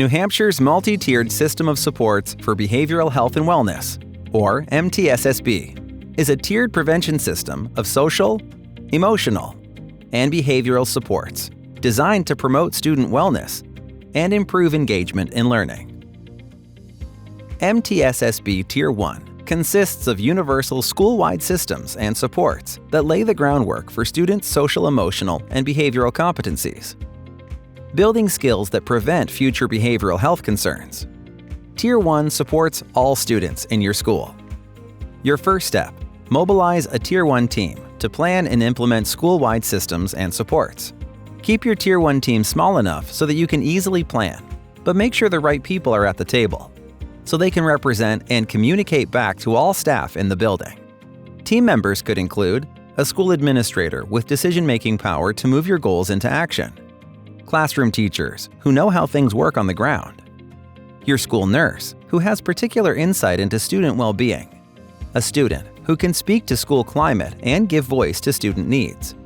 New Hampshire's multi-tiered system of supports for behavioral health and wellness, or MTSS-B, is a tiered prevention system of social, emotional, and behavioral supports designed to promote student wellness and improve engagement in learning. MTSS-B Tier 1 consists of universal school-wide systems and supports that lay the groundwork for students' social, emotional, and behavioral competencies, building skills that prevent future behavioral health concerns. Tier 1 supports all students in your school. Your first step: mobilize a Tier 1 team to plan and implement school-wide systems and supports. Keep your Tier 1 team small enough so that you can easily plan, but make sure the right people are at the table, so they can represent and communicate back to all staff in the building. Team members could include a school administrator with decision-making power to move your goals into action, classroom teachers who know how things work on the ground, your school nurse who has particular insight into student well-being, a student who can speak to school climate and give voice to student needs,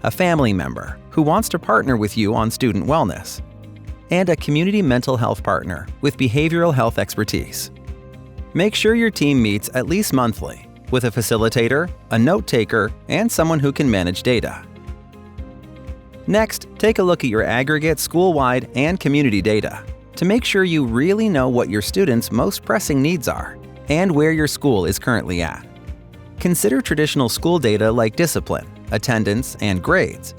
a family member who wants to partner with you on student wellness, and a community mental health partner with behavioral health expertise. Make sure your team meets at least monthly with a facilitator, a note taker, and someone who can manage data. Next, take a look at your aggregate school-wide and community data to make sure you really know what your students' most pressing needs are and where your school is currently at. Consider traditional school data like discipline, attendance, and grades,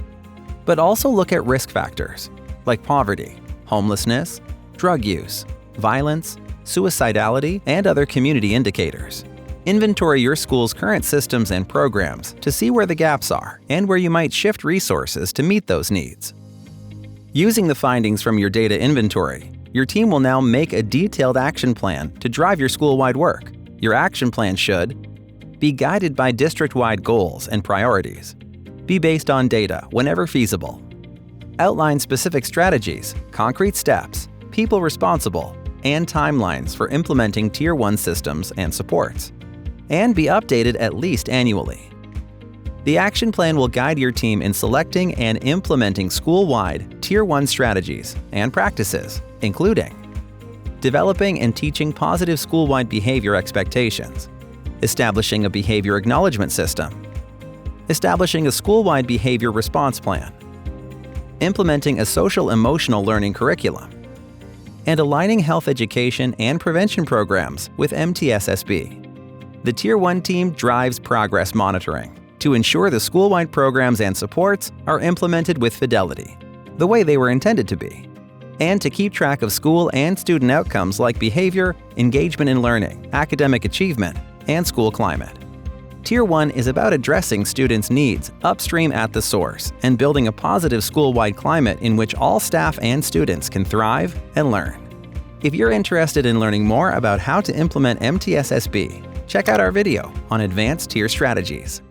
but also look at risk factors like poverty, homelessness, drug use, violence, suicidality, and other community indicators. Inventory your school's current systems and programs to see where the gaps are and where you might shift resources to meet those needs. Using the findings from your data inventory, your team will now make a detailed action plan to drive your school-wide work. Your action plan should be guided by district-wide goals and priorities, be based on data whenever feasible, outline specific strategies, concrete steps, people responsible, and timelines for implementing Tier 1 systems and supports, and be updated at least annually. The action plan will guide your team in selecting and implementing school-wide Tier 1 strategies and practices, including developing and teaching positive school-wide behavior expectations, establishing a behavior acknowledgement system, establishing a school-wide behavior response plan, implementing a social-emotional learning curriculum, and aligning health education and prevention programs with MTSS-B. The Tier 1 team drives progress monitoring to ensure the school-wide programs and supports are implemented with fidelity, the way they were intended to be, and to keep track of school and student outcomes like behavior, engagement in learning, academic achievement, and school climate. Tier 1 is about addressing students' needs upstream at the source and building a positive school-wide climate in which all staff and students can thrive and learn. If you're interested in learning more about how to implement MTSS-B, check out our video on advanced tier strategies.